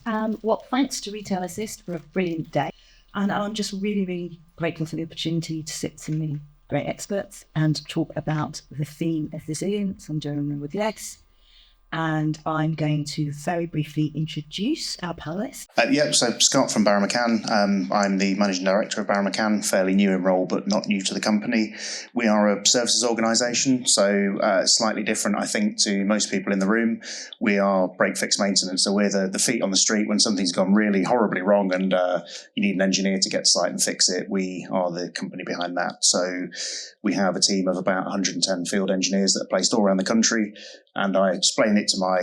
Well, thanks to Retail Assist for a brilliant day. And I'm just really, really grateful for the opportunity to sit with some really great experts and talk about the theme of resilience. I'm doing with Lex. And I'm going to very briefly introduce our panellists. So Scott from Barron McCann. I'm the Managing Director of Barron McCann, fairly new in role, but not new to the company. We are a services organisation, so slightly different, I think, to most people in the room. We are break-fix maintenance, so we're the feet on the street when something's gone really horribly wrong and you need an engineer to get to site and fix it. We are the company behind that. So we have a team of about 110 field engineers that are placed all around the country. And I explain it to my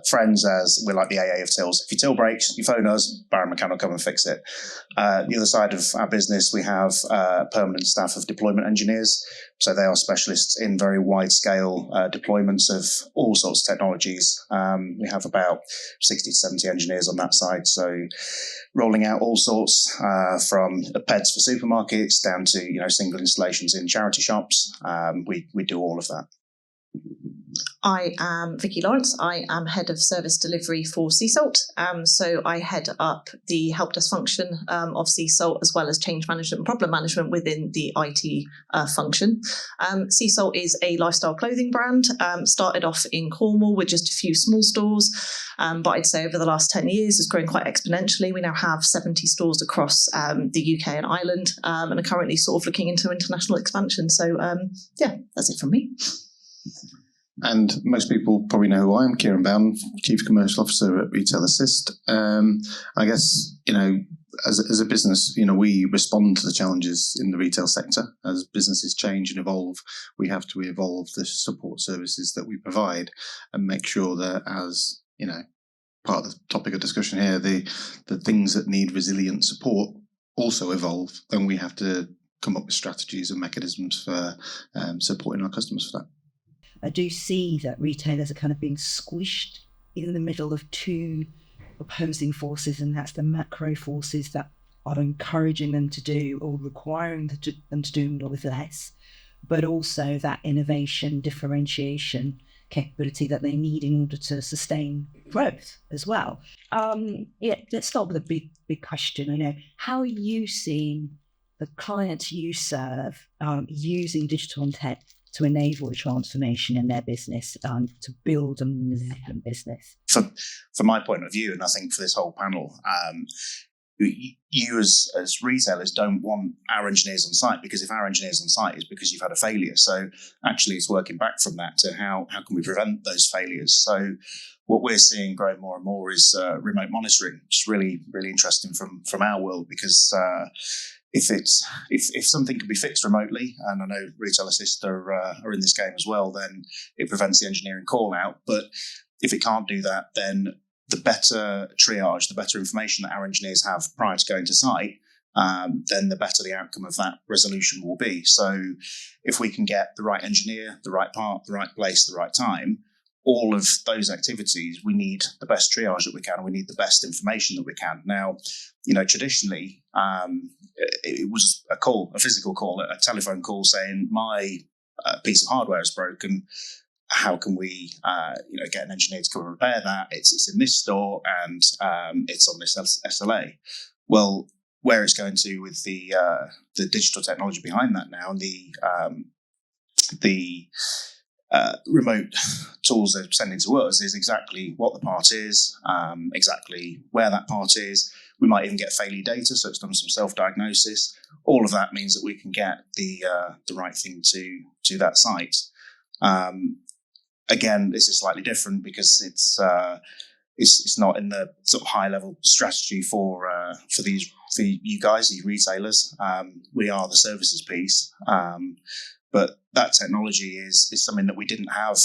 friends as we're like the AA of tills. If your till breaks, you phone us, Barron McCann will come and fix it. The other side of our business, we have permanent staff of deployment engineers. So they are specialists in very wide-scale deployments of all sorts of technologies. We have about 60 to 70 engineers on that side. So rolling out all sorts from PEDs for supermarkets down to single installations in charity shops. We do all of that. I am Vicki Lawrence. I am Head of Service Delivery for Seasalt. So I head up the help desk function of Seasalt, as well as change management and problem management within the IT function. Seasalt is a lifestyle clothing brand. Started off in Cornwall with just a few small stores, but I'd say over the last 10 years has grown quite exponentially. We now have 70 stores across the UK and Ireland, and are currently sort of looking into international expansion. So that's it from me. And most people probably know who I am, Kieran Bowden, Chief Commercial Officer at Retail Assist. I guess, as a business, we respond to the challenges in the retail sector. As businesses change and evolve, we have to evolve the support services that we provide and make sure that, as, part of the topic of discussion here, the things that need resilient support also evolve, and we have to come up with strategies and mechanisms for supporting our customers for that. I do see that retailers are kind of being squished in the middle of two opposing forces, and that's the macro forces that are encouraging them to do or requiring them to do more with less, but also that innovation, differentiation capability that they need in order to sustain growth as well. Let's start with a big question. How are you seeing the clients you serve using digital and tech to enable a transformation in their business, to build a resilient business? From my point of view, and I think for this whole panel, you as retailers don't want our engineers on site, because if our engineers on site is because you've had a failure. So actually it's working back from that to how can we prevent those failures. So what we're seeing growing more and more is remote monitoring, which is really, really interesting from our world, because if something can be fixed remotely, and I know Retail Assist are in this game as well, then it prevents the engineering call out. But if it can't do that, then the better triage, the better information that our engineers have prior to going to site, then the better the outcome of that resolution will be. So if we can get the right engineer, the right part, the right place, the right time, all of those activities, we need the best triage that we can, and we need the best information that we can. Now, traditionally, it was a physical call, a telephone call saying, my piece of hardware is broken. How can we, get an engineer to come and repair that? It's in this store and it's on this SLA. Well, where it's going to with the digital technology behind that now, and the remote tools they're sending to us, is exactly what the part is, exactly where that part is. We might even get failure data, so it's done some self-diagnosis. All of that means that we can get the right thing to that site. Again, this is slightly different because it's not in the sort of high-level strategy for you guys, you retailers. We are the services piece, but that technology is something that we didn't have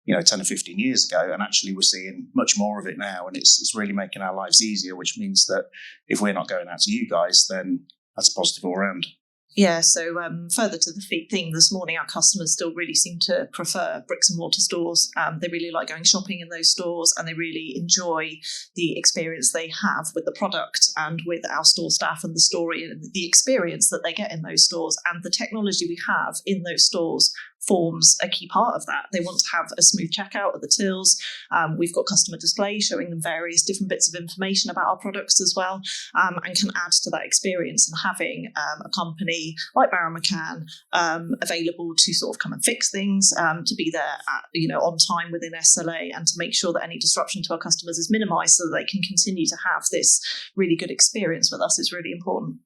10 or 15 years ago, and actually we're seeing much more of it now, and it's really making our lives easier, which means that if we're not going out to you guys, then that's a positive all around. Yeah, so further to the theme this morning, our customers still really seem to prefer bricks and mortar stores. They really like going shopping in those stores, and they really enjoy the experience they have with the product and with our store staff and the story and the experience that they get in those stores and the technology we have in those stores forms a key part of that. They want to have a smooth checkout at the tills. We've got customer display showing them various different bits of information about our products as well, and can add to that experience. And having a company like Barron McCann available to sort of come and fix things, to be there at, on time within SLA, and to make sure that any disruption to our customers is minimised so that they can continue to have this really good experience with us is really important.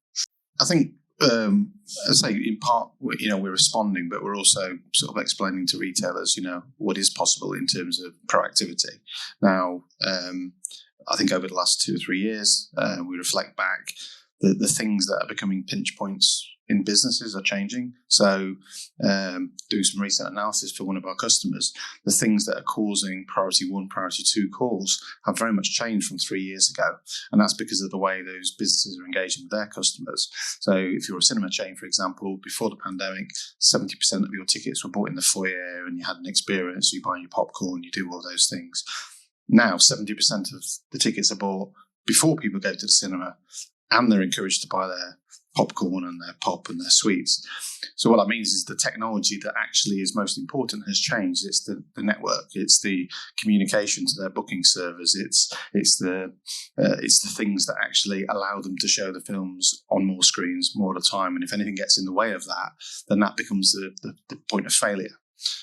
I think, I say in part, we're responding, but we're also sort of explaining to retailers, what is possible in terms of proactivity. Now, I think over the last 2 or 3 years, we reflect back, the things that are becoming pinch points in businesses are changing. So doing some recent analysis for one of our customers, the things that are causing priority 1, priority 2 calls have very much changed from 3 years ago. And that's because of the way those businesses are engaging with their customers. So if you're a cinema chain, for example, before the pandemic, 70% of your tickets were bought in the foyer and you had an experience, you buy your popcorn, you do all those things. Now, 70% of the tickets are bought before people go to the cinema, and they're encouraged to buy their popcorn and their pop and their sweets. So what that means is the technology that actually is most important has changed. It's the network, it's the communication to their booking servers, it's the things that actually allow them to show the films on more screens more at a time. And if anything gets in the way of that, then that becomes the point of failure.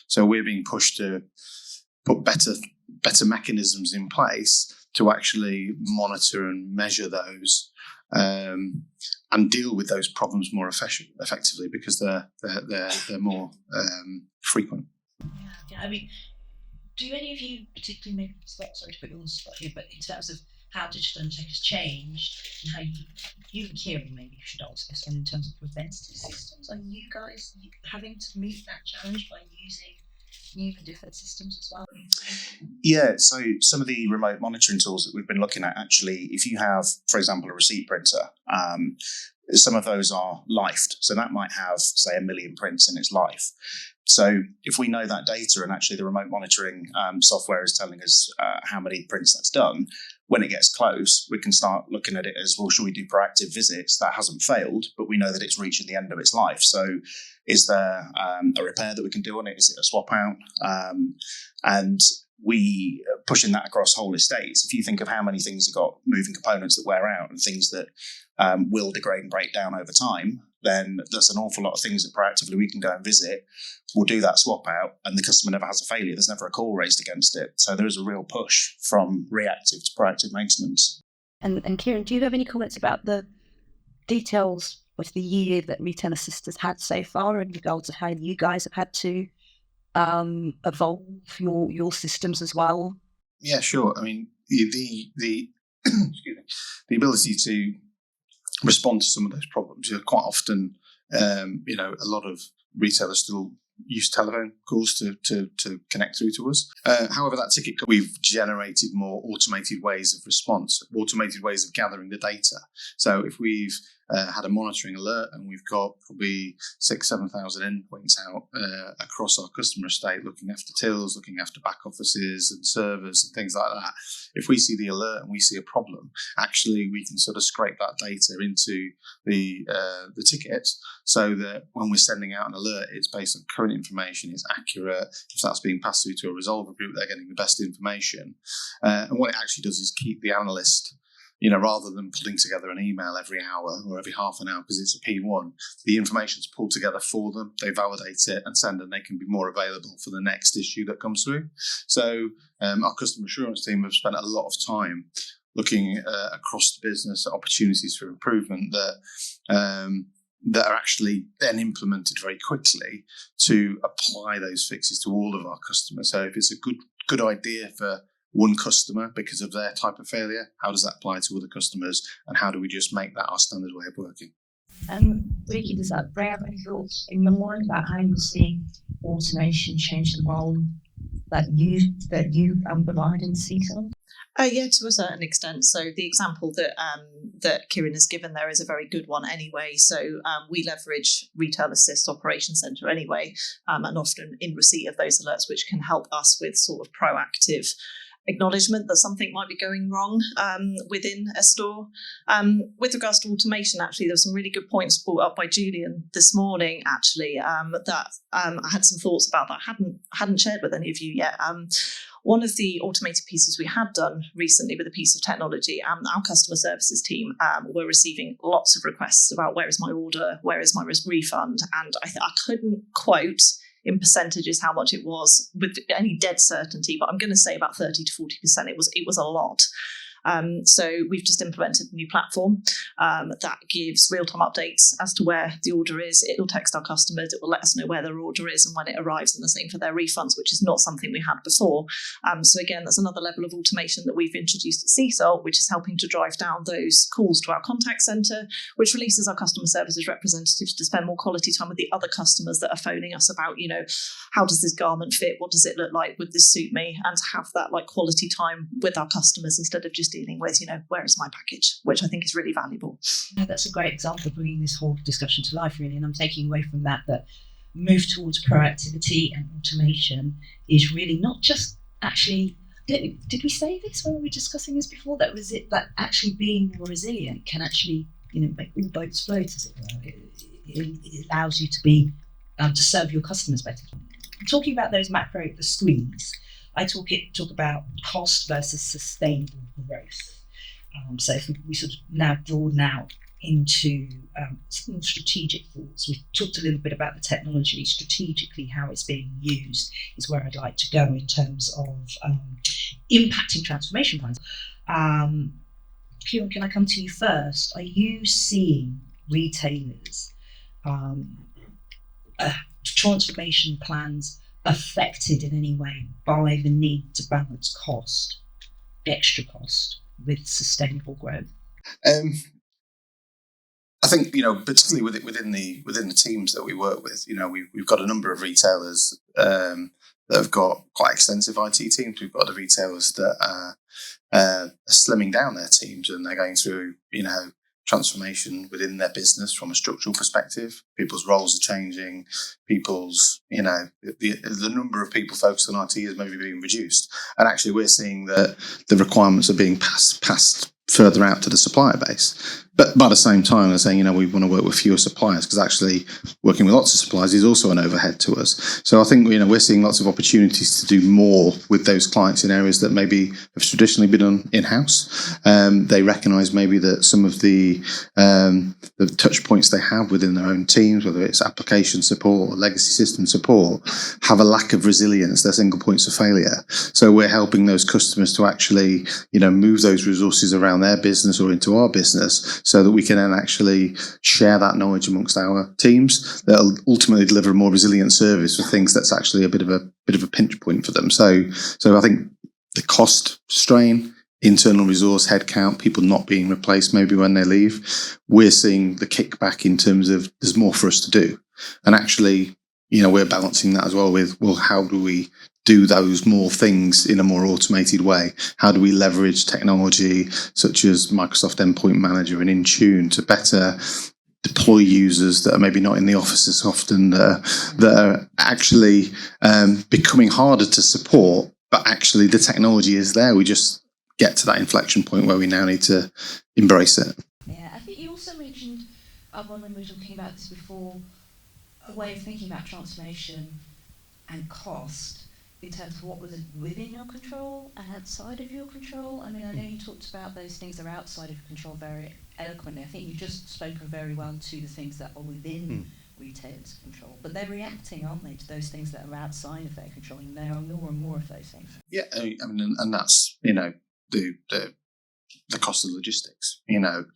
So we're being pushed to put better mechanisms in place to actually monitor and measure those, and deal with those problems more effectively, because they're more frequent. Yeah, I mean, do any of you particularly make sorry to put you on the spot here, but in terms of how digital intake has changed and how you and Kieran maybe should answer this one in terms of preventative systems, are you guys having to meet that challenge by using new and different systems as well? Yeah, so some of the remote monitoring tools that we've been looking at, actually, if you have, for example, a receipt printer, some of those are lifed. So that might have, say, 1 million prints in its life. So if we know that data, and actually the remote monitoring software is telling us how many prints that's done, when it gets close, we can start looking at it as, well, should we do proactive visits? That hasn't failed, but we know that it's reaching the end of its life. So is there a repair that we can do on it? Is it a swap out? And we pushing that across whole estates. If you think of how many things have got moving components that wear out and things that will degrade and break down over time, then there's an awful lot of things that proactively we can go and visit. We'll do that swap out, and the customer never has a failure. There's never a call raised against it. So there is a real push from reactive to proactive maintenance. And Kieran, do you have any comments about the details of the year that Retail Assist has had so far in regards to how you guys have had to evolve your systems as well? Yeah, sure. I mean, the excuse me, the ability to respond to some of those problems. Quite often, a lot of retailers still use telephone calls to connect through to us. However, that ticket, we've generated more automated ways of response, automated ways of gathering the data. So if we've had a monitoring alert and we've got probably 6,000-7,000 endpoints out across our customer estate, looking after tills, looking after back offices and servers and things like that. If we see the alert and we see a problem, actually we can sort of scrape that data into the ticket, so that when we're sending out an alert, it's based on current information, it's accurate. If that's being passed through to a resolver group, they're getting the best information. And what it actually does is keep the analyst, rather than putting together an email every hour or every half an hour because it's a P1, the information's pulled together for them. They validate it and send, and they can be more available for the next issue that comes through. So our customer assurance team have spent a lot of time looking across the business at opportunities for improvement that are actually then implemented very quickly to apply those fixes to all of our customers. So if it's a good idea for one customer because of their type of failure, how does that apply to other customers, and how do we just make that our standard way of working? Vicki, does that bring up any thoughts in your mind about how you see automation change the role that you provide in Seasalt? Yeah, to a certain extent. So the example that Kieran has given there is a very good one anyway. So we leverage Retail Assist Operations Centre anyway, and often in receipt of those alerts, which can help us with sort of proactive acknowledgement that something might be going wrong within a store. With regards to automation, actually, there were some really good points brought up by Julian this morning, actually, that I had some thoughts about that I hadn't shared with any of you yet. One of the automated pieces we had done recently with a piece of technology, our customer services team were receiving lots of requests about where is my order, where is my refund, and I couldn't quote in percentages how much it was with any dead certainty, but I'm going to say about 30 to 40%. It was a lot. So we've just implemented a new platform that gives real-time updates as to where the order is. It will text our customers. It will let us know where their order is and when it arrives, and the same for their refunds, which is not something we had before. So again, that's another level of automation that we've introduced at Seasalt, which is helping to drive down those calls to our contact centre, which releases our customer services representatives to spend more quality time with the other customers that are phoning us about, how does this garment fit? What does it look like? Would this suit me? And to have that quality time with our customers instead of just dealing with, where is my package, which I think is really valuable. Yeah, that's a great example of bringing this whole discussion to life, really. And I'm taking away from that move towards proactivity and automation is really not just actually, did we say this when we were discussing this before? That was it, that actually being more resilient can actually, make all boats float, as it were. It allows you to be, to serve your customers better. Talking about those the squeeze, I talk about cost versus sustainable growth. So if we sort of now broaden out into some strategic thoughts, we've talked a little bit about the technology. Strategically, how it's being used is where I'd like to go in terms of impacting transformation plans. Kieran, can I come to you first? Are you seeing retailers transformation plans affected in any way by the need to balance extra cost, with sustainable growth? I think particularly within the teams that we work with, we've got a number of retailers that have got quite extensive IT teams. We've got other retailers that are slimming down their teams, and they're going through transformation within their business from a structural perspective. People's roles are changing. People's the number of people focused on IT is maybe being reduced, and actually we're seeing that the requirements are being passed further out to the supplier base. But by the same time, they're saying, we want to work with fewer suppliers, because actually working with lots of suppliers is also an overhead to us. So I think, we're seeing lots of opportunities to do more with those clients in areas that maybe have traditionally been done in-house. They recognise maybe that some of the touch points they have within their own teams, whether it's application support or legacy system support, have a lack of resilience. They're single points of failure. So we're helping those customers to actually, move those resources around their business or into our business, so that we can then actually share that knowledge amongst our teams that'll ultimately deliver a more resilient service for things that's actually a bit of a pinch point for them. So I think the cost strain, internal resource, headcount, people not being replaced maybe when they leave, we're seeing the kickback in terms of there's more for us to do. And actually, we're balancing that as well with, how do we do those more things in a more automated way? How do we leverage technology such as Microsoft Endpoint Manager and Intune to better deploy users that are maybe not in the office as often, that are actually becoming harder to support, but actually the technology is there. We just get to that inflection point where we now need to embrace it. Yeah, I think you also mentioned, when we were talking about this before, a way of thinking about transformation and cost in terms of what was within your control and outside of your control. I mean, I know you talked about those things that are outside of your control very eloquently. I think you just spoke very well to the things that are within retailers' control, but they're reacting, aren't they, to those things that are outside of their control, and there are more and more of those things. Yeah, I mean, and that's the cost of logistics.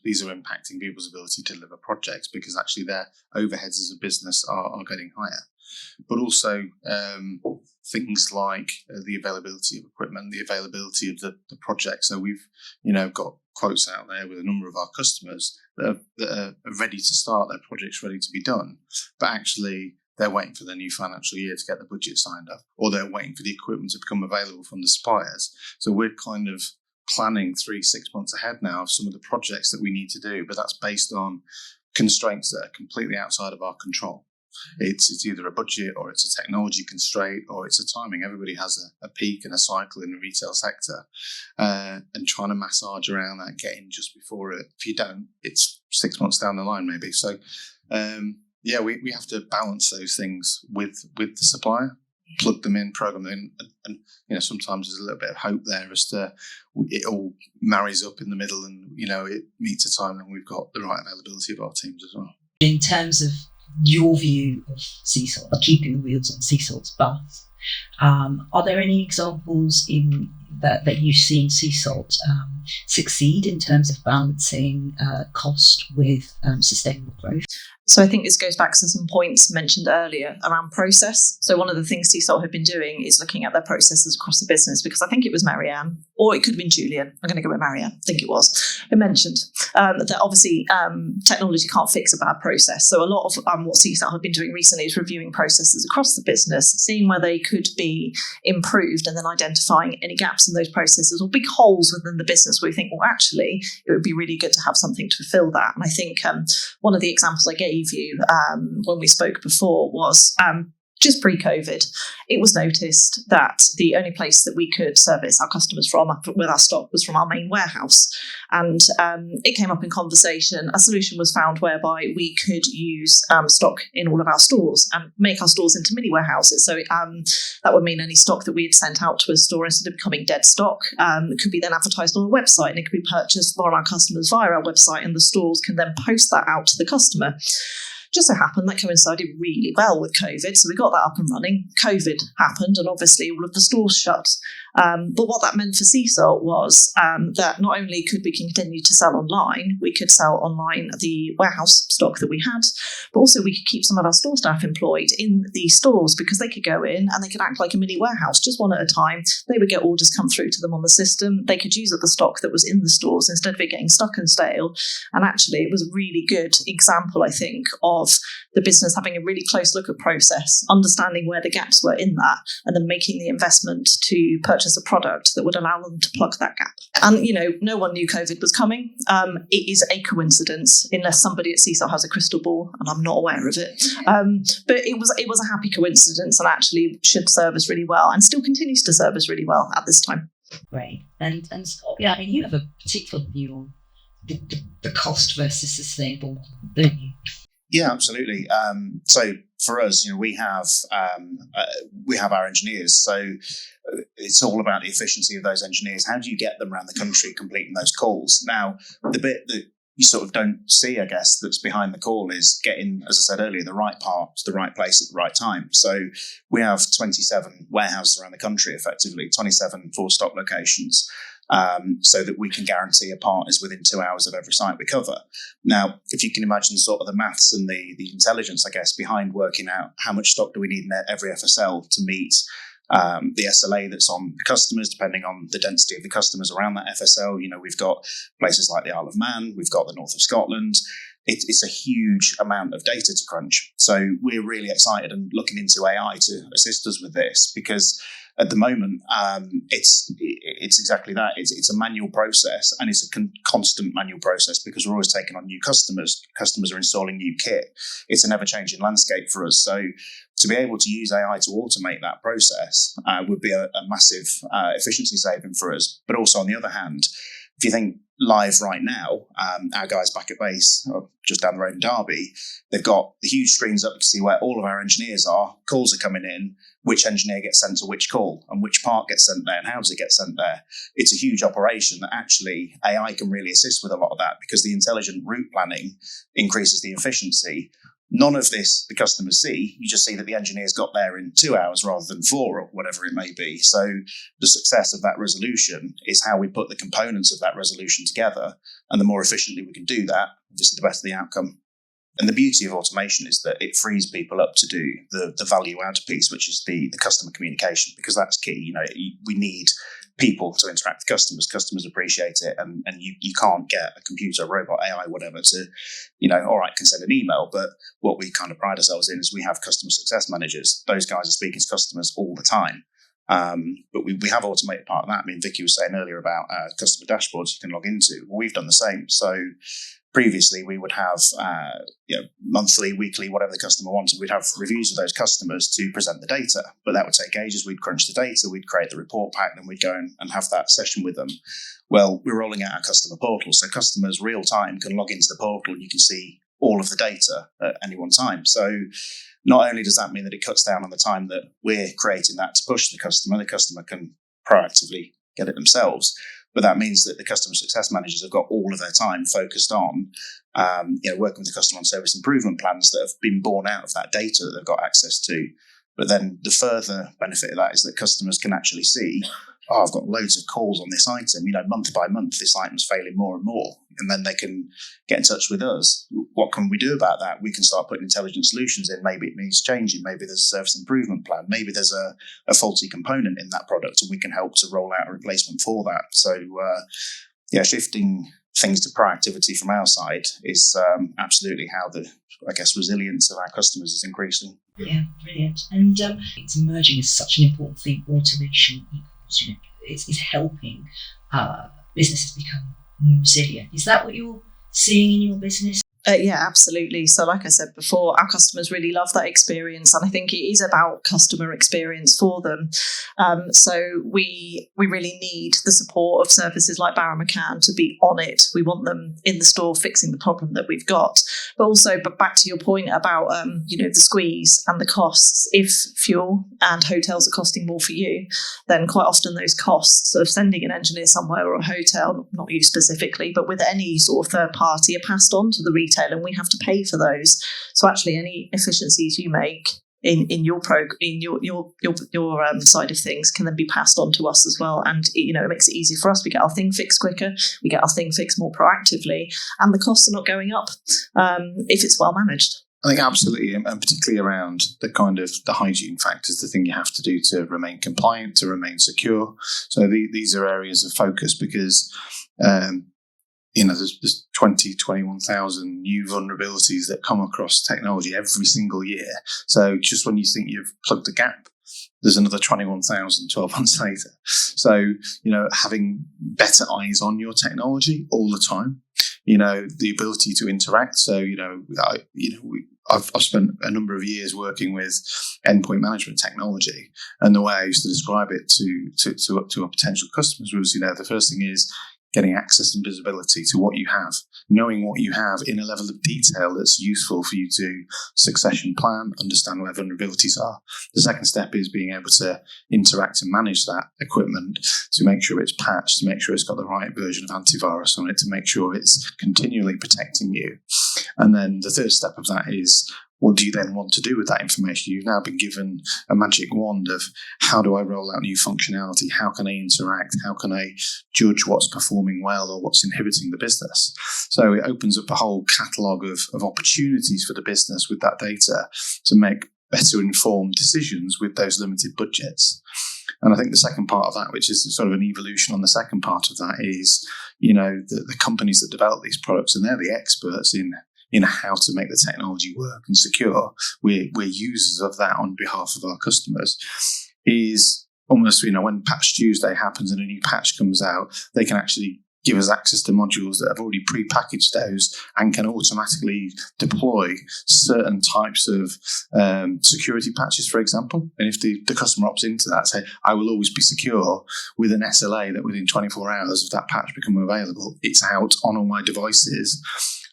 These are impacting people's ability to deliver projects because actually their overheads as a business are getting higher. But also things like the availability of equipment, the availability of the project. So we've got quotes out there with a number of our customers that are ready to start their projects, ready to be done, but actually they're waiting for their new financial year to get the budget signed up, or they're waiting for the equipment to become available from the suppliers. So we're kind of planning 3-6 months ahead now of some of the projects that we need to do, but that's based on constraints that are completely outside of our control. It's either a budget or it's a technology constraint or it's a timing. Everybody has a peak and a cycle in the retail sector, and trying to massage around that, getting just before it. If you don't, it's 6 months down the line maybe. So we have to balance those things with the supplier, plug them in, program them in, and sometimes there's a little bit of hope there as to it all marries up in the middle, and it meets a time and we've got the right availability of our teams as well. In terms of your view of Seasalt, keeping the wheels on Seasalt's bus, are there any examples in that you've seen Seasalt succeed in terms of balancing cost with sustainable growth? So I think this goes back to some points mentioned earlier around process. So one of the things Seasalt have been doing is looking at their processes across the business, because I think it was Marianne, or it could have been Julian. I'm going to go with Marianne. I think it was. Who mentioned that obviously technology can't fix a bad process. So a lot of what Seasalt have been doing recently is reviewing processes across the business, seeing where they could be improved, and then identifying any gaps in those processes or big holes within the business where we think, well, actually, it would be really good to have something to fill that. And I think one of the examples I gave you when we spoke before was just pre-COVID, it was noticed that the only place that we could service our customers from with our stock was from our main warehouse. And it came up in conversation. A solution was found whereby we could use stock in all of our stores and make our stores into mini warehouses. So that would mean any stock that we had sent out to a store, instead of becoming dead stock, it could be then advertised on a website, and it could be purchased by our customers via our website, and the stores can then post that out to the customer. Just so happened that coincided really well with COVID, so we got that up and running. COVID happened, and obviously all of the stores shut. But what that meant for Seasalt was that not only could we continue to sell online, we could sell online the warehouse stock that we had, but also we could keep some of our store staff employed in the stores, because they could go in and they could act like a mini warehouse, just one at a time. They would get orders come through to them on the system. They could use up the stock that was in the stores instead of it getting stuck and stale. And actually, it was a really good example, I think, of the business having a really close look at process, understanding where the gaps were in that, and then making the investment to purchase a product that would allow them to plug that gap. And, no one knew COVID was coming. It is a coincidence, unless somebody at Seasalt has a crystal ball, and I'm not aware of it. But it was a happy coincidence, and actually should serve us really well, and still continues to serve us really well at this time. Great. And Scott, you have a particular view on the cost versus sustainable, don't you? Yeah, absolutely. So for us, we have our engineers. So it's all about the efficiency of those engineers. How do you get them around the country completing those calls? Now, the bit that you sort of don't see, I guess, that's behind the call is getting, as I said earlier, the right part to the right place at the right time. So we have 27 warehouses around the country, effectively, 27 full stock locations. So that we can guarantee a part is within 2 hours of every site we cover. Now, if you can imagine sort of the maths and the intelligence, I guess, behind working out how much stock do we need in every FSL to meet the SLA that's on the customers, depending on the density of the customers around that FSL. We've got places like the Isle of Man, we've got the north of Scotland. It's a huge amount of data to crunch. So we're really excited and looking into AI to assist us with this, because at the moment, it's exactly that. It's a manual process, and it's a constant manual process, because we're always taking on new customers. Customers are installing new kit. It's an ever-changing landscape for us. So to be able to use AI to automate that process would be a massive efficiency saving for us. But also, on the other hand, if you think live right now, our guys back at base, just down the road in Derby, they've got the huge screens up to see where all of our engineers are. Calls are coming in, which engineer gets sent to which call, and which part gets sent there, and how does it get sent there. It's a huge operation that actually AI can really assist with a lot of that, because the intelligent route planning increases the efficiency. None of this the customers see. You just see that the engineers got there in 2 hours rather than 4, or whatever it may be. So the success of that resolution is how we put the components of that resolution together. And the more efficiently we can do that, obviously the better the outcome. And the beauty of automation is that it frees people up to do the value add piece, which is the customer communication, because that's key. We need people to interact with customers. Customers appreciate it, and you can't get a computer, robot, AI, whatever to, all right, can send an email. But what we kind of pride ourselves in is we have customer success managers. Those guys are speaking to customers all the time. But we have automated part of that. I mean, Vicki was saying earlier about customer dashboards you can log into. Well, we've done the same. So previously, we would have monthly, weekly, whatever the customer wanted. We'd have reviews of those customers to present the data, but that would take ages. We'd crunch the data, we'd create the report pack, then we'd go and have that session with them. Well, we're rolling out our customer portal, so customers real time can log into the portal and you can see all of the data at any one time. So not only does that mean that it cuts down on the time that we're creating that to push the customer can proactively get it themselves. But that means that the customer success managers have got all of their time focused on working with the customer on service improvement plans that have been born out of that data that they've got access to. But then the further benefit of that is that customers can actually see, I've got loads of calls on this item. Month by month, this item's failing more and more. And then they can get in touch with us. What can we do about that? We can start putting intelligent solutions in. Maybe it needs changing. Maybe there's a service improvement plan. Maybe there's a faulty component in that product, and we can help to roll out a replacement for that. So, shifting things to proactivity from our side is absolutely how the resilience of our customers is increasing. Yeah, brilliant. And it's emerging as such an important thing. Automation equals, is helping businesses become more resilient. Is that what you're seeing in your business? Yeah, absolutely. So like I said before, our customers really love that experience, and I think it is about customer experience for them. So we really need the support of services like Barron McCann to be on it. We want them in the store fixing the problem that we've got. But also, back to your point about the squeeze and the costs. If fuel and hotels are costing more for you, then quite often those costs of sending an engineer somewhere or a hotel, not you specifically, but with any sort of third party, are passed on to the retailer, and we have to pay for those. So actually, any efficiencies you make in your side of things can then be passed on to us as well, and it makes it easier for us. We get our thing fixed quicker, we get our thing fixed more proactively, and the costs are not going up if it's well managed. I think absolutely, and particularly around the kind of the hygiene factors, the thing you have to do to remain compliant, to remain secure. So these are areas of focus because there's 21,000 new vulnerabilities that come across technology every single year. So just when you think you've plugged the gap, there's another 21,000 12 months later. So, having better eyes on your technology all the time, the ability to interact. So, I've spent a number of years working with endpoint management technology, and the way I used to describe it to our potential customers was, the first thing is getting access and visibility to what you have, knowing what you have in a level of detail that's useful for you to succession plan, understand where vulnerabilities are. The second step is being able to interact and manage that equipment to make sure it's patched, to make sure it's got the right version of antivirus on it, to make sure it's continually protecting you. And then the third step of that is, what do you then want to do with that information? You've now been given a magic wand of how do I roll out new functionality? How can I interact? How can I judge what's performing well or what's inhibiting the business? So it opens up a whole catalogue of opportunities for the business with that data to make better informed decisions with those limited budgets. And I think the second part of that, which is sort of an evolution on the second part of that, is, the companies that develop these products, and they're the experts in how to make the technology work and secure. We're users of that on behalf of our customers. Is almost, when Patch Tuesday happens and a new patch comes out, they can actually give us access to modules that have already pre-packaged those and can automatically deploy certain types of security patches, for example. And if the customer opts into that, say, I will always be secure, with an SLA that within 24 hours of that patch becoming available, it's out on all my devices.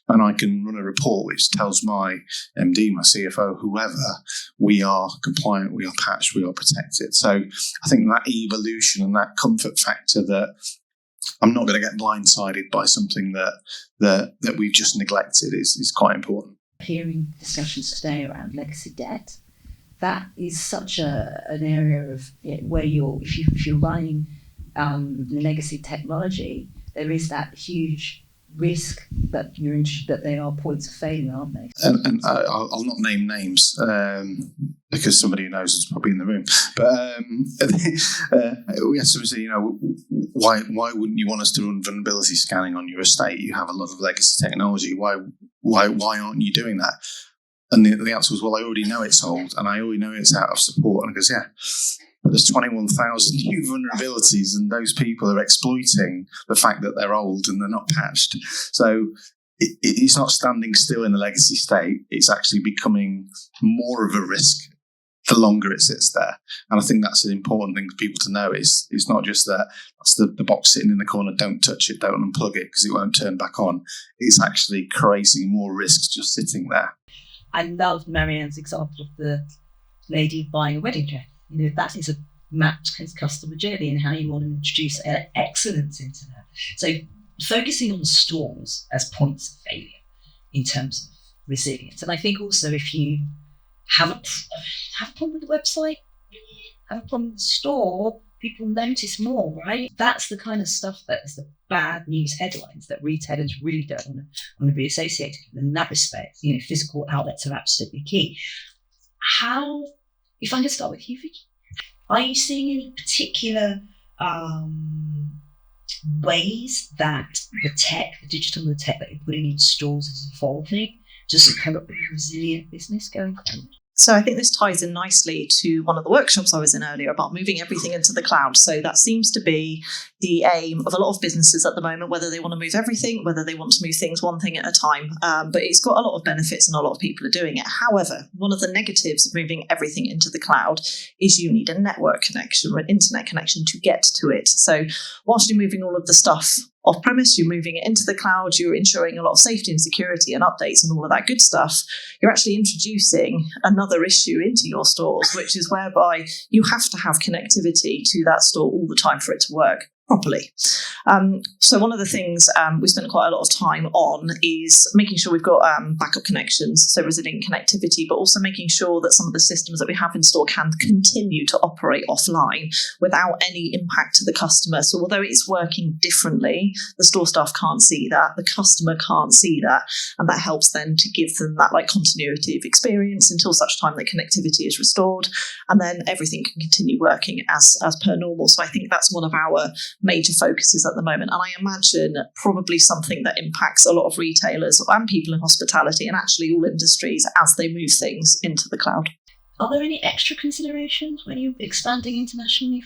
And I can run a report which tells my MD, my CFO, whoever, we are compliant, we are patched, we are protected. So I think that evolution and that comfort factor that I'm not going to get blindsided by something that we've just neglected is quite important. Hearing discussions today around legacy debt, that is such an area of where if you're running legacy technology, there is that huge risk that that they are points of failure, aren't they? And I'll not name names because somebody who knows is probably in the room. But we had somebody say, why wouldn't you want us to run vulnerability scanning on your estate? You have a lot of legacy technology. Why aren't you doing that? And the answer was, well, I already know it's old and I already know it's out of support. And I goes, yeah. but there's 21,000 new vulnerabilities, and those people are exploiting the fact that they're old and they're not patched. So it's not standing still in the legacy state. It's actually becoming more of a risk the longer it sits there. And I think that's an important thing for people to know. It's not just that that's the box sitting in the corner, don't touch it, don't unplug it because it won't turn back on. It's actually creating more risks just sitting there. I love Marianne's example of the lady buying a wedding dress. That is a mapped customer journey and how you want to introduce excellence into that. So focusing on stores as points of failure in terms of resilience. And I think also if you have a problem with the website, have a problem with the store, people notice more, right? That's the kind of stuff that is the bad news headlines that retailers really don't want to be associated with. In that respect, physical outlets are absolutely key. If I can start with you, Vicki, are you seeing any particular ways that the digital tech that you're putting in stores is evolving to support a resilient business going forward? So I think this ties in nicely to one of the workshops I was in earlier about moving everything into the cloud. So that seems to be the aim of a lot of businesses at the moment, whether they want to move everything, whether they want to move things one thing at a time. But it's got a lot of benefits and a lot of people are doing it. However, one of the negatives of moving everything into the cloud is you need a network connection or an internet connection to get to it. So whilst you're moving all of the stuff off-premise, you're moving it into the cloud, you're ensuring a lot of safety and security and updates and all of that good stuff, you're actually introducing another issue into your stores, which is whereby you have to have connectivity to that store all the time for it to work properly. So one of the things we spent quite a lot of time on is making sure we've got backup connections, so resilient connectivity, but also making sure that some of the systems that we have in store can continue to operate offline without any impact to the customer. So although it's working differently, the store staff can't see that, the customer can't see that, and that helps then to give them that continuity of experience until such time that connectivity is restored, and then everything can continue working as per normal. So I think that's one of our major focuses at the moment, and I imagine probably something that impacts a lot of retailers and people in hospitality and actually all industries as they move things into the cloud. Are there any extra considerations when you're expanding internationally?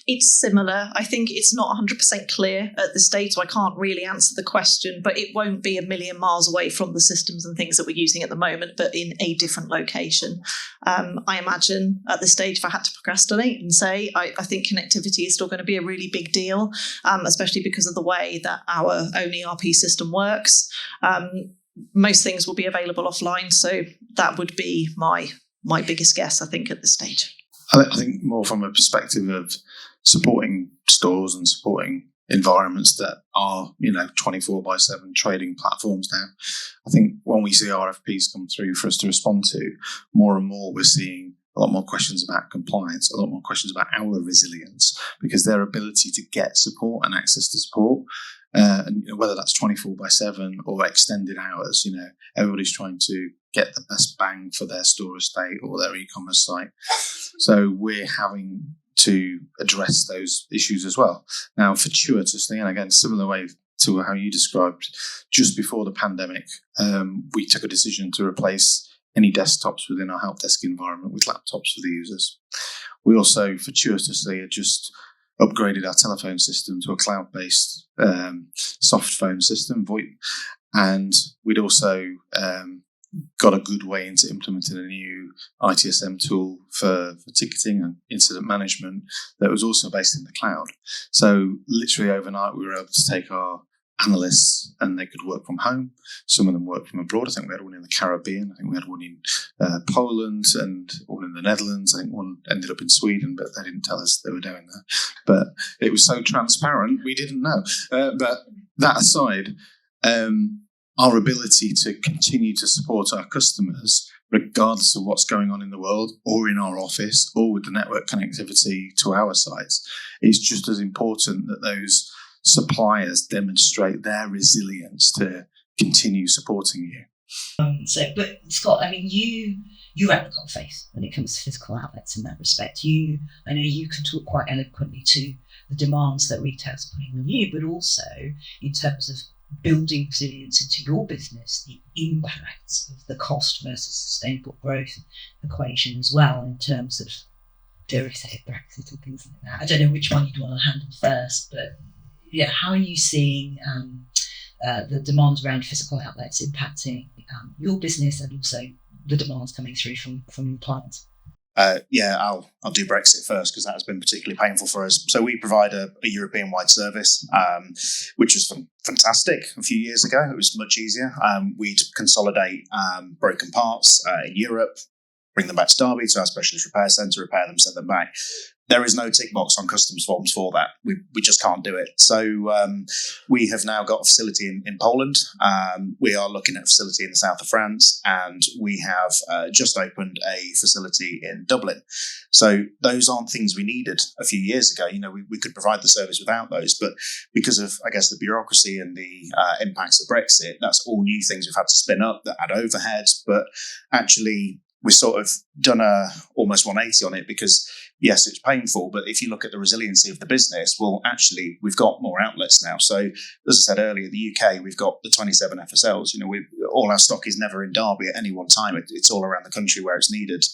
It's similar. I think it's not 100% clear at this stage, so I can't really answer the question, but it won't be a million miles away from the systems and things that we're using at the moment, but in a different location. I imagine at this stage, if I had to procrastinate and say, I think connectivity is still going to be a really big deal, especially because of the way that our own ERP system works. Most things will be available offline, so that would be my biggest guess, I think, at this stage. I think more from a perspective of supporting stores and supporting environments that are, 24/7 trading platforms now. I think when we see RFPs come through for us to respond to, more and more we're seeing a lot more questions about compliance, a lot more questions about our resilience, because their ability to get support and access to support, and whether that's 24/7 or extended hours, everybody's trying to get the best bang for their store estate or their e-commerce site. So we're having to address those issues as well. Now, fortuitously, and again, similar way to how you described, just before the pandemic, we took a decision to replace any desktops within our help desk environment with laptops for the users. We also fortuitously had just upgraded our telephone system to a cloud-based soft phone system, VoIP, and we'd also got a good way into implementing a new ITSM tool for ticketing and incident management that was also based in the cloud. So literally overnight, we were able to take our analysts and they could work from home. Some of them worked from abroad. I think we had one in the Caribbean. I think we had one in Poland and one in the Netherlands. I think one ended up in Sweden, but they didn't tell us they were doing that. But it was so transparent, we didn't know. But that aside, our ability to continue to support our customers, regardless of what's going on in the world or in our office or with the network connectivity to our sites, is just as important that those suppliers demonstrate their resilience to continue supporting you. But Scott, you're at the coalface when it comes to physical outlets in that respect. I know you can talk quite eloquently to the demands that retailers are putting on you, but also in terms of building resilience into your business, the impacts of the cost versus sustainable growth equation as well, in terms of dare we say Brexit and things like that. I don't know which one you'd want to handle first, but yeah, how are you seeing the demands around physical outlets impacting your business and also the demands coming through from your clients? I'll do Brexit first because that has been particularly painful for us. So we provide a European-wide service, which was fantastic a few years ago. It was much easier. We'd consolidate broken parts in Europe, bring them back to Derby to our specialist repair centre, repair them, send them back. There is no tick box on customs forms for that. We just can't do it. So we have now got a facility in Poland. We are looking at a facility in the south of France, and we have just opened a facility in Dublin. So those aren't things we needed a few years ago. We could provide the service without those, but because of, I guess, the bureaucracy and the impacts of Brexit, that's all new things we've had to spin up that add overhead. But actually, we've sort of done a almost 180 on it because, yes, it's painful, but if you look at the resiliency of the business, well, actually, we've got more outlets now. So, as I said earlier, the UK, we've got the 27 FSLs. All our stock is never in Derby at any one time. It's all around the country where it's needed.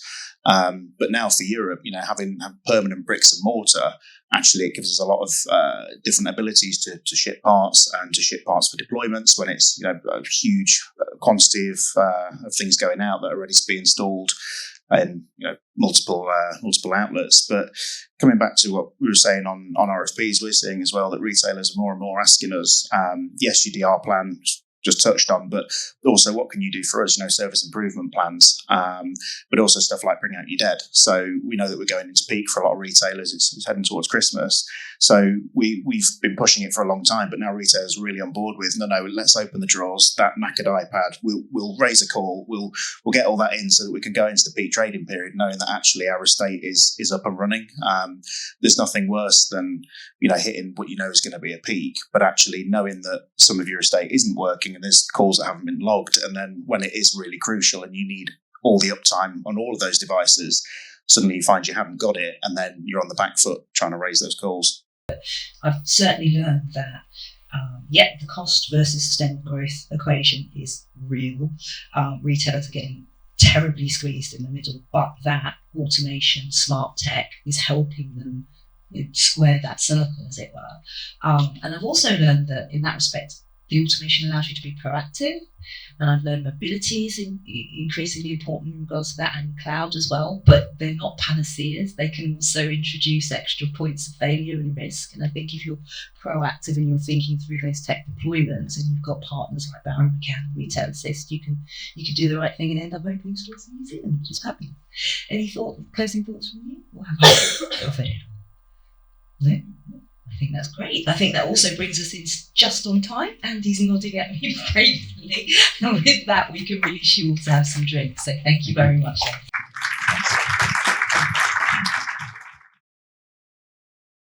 But now for Europe, having permanent bricks and mortar, actually, it gives us a lot of different abilities to ship parts and to ship parts for deployments when it's a huge quantity of things going out that are ready to be installed in multiple outlets. But coming back to what we were saying on RFPs, we're seeing as well that retailers are more and more asking us, yes, your DR plan just touched on, but also what can you do for us, service improvement plans, but also stuff like bring out your dead. So we know that we're going into peak for a lot of retailers. It's heading towards Christmas. So we've been pushing it for a long time, but now retailers are really on board with, no, let's open the drawers, that knackered iPad, we'll raise a call, we'll get all that in so that we can go into the peak trading period knowing that actually our estate is up and running. There's nothing worse than, hitting what is going to be a peak, but actually knowing that some of your estate isn't working and there's calls that haven't been logged, and then when it is really crucial and you need all the uptime on all of those devices, suddenly you find you haven't got it, and then you're on the back foot trying to raise those calls. I've certainly learned that the cost versus sustainable growth equation is real. Retailers are getting terribly squeezed in the middle, but that automation, smart tech is helping them square that circle, as it were. And I've also learned that in that respect, the automation allows you to be proactive, and I've learned mobility is increasingly important in regards to that, and cloud as well, but they're not panaceas. They can also introduce extra points of failure and risk, and I think if you're proactive and you're thinking through those tech deployments and you've got partners like Barron McCann, Retail Assist, you can do the right thing and end up opening stores in New Zealand, which is fabulous. Any closing thoughts from you? Or have I No? I think that's great. I think that also brings us in just on time. Andy's nodding at me gratefully. And with that, we can really sure to have some drinks. So thank you very much.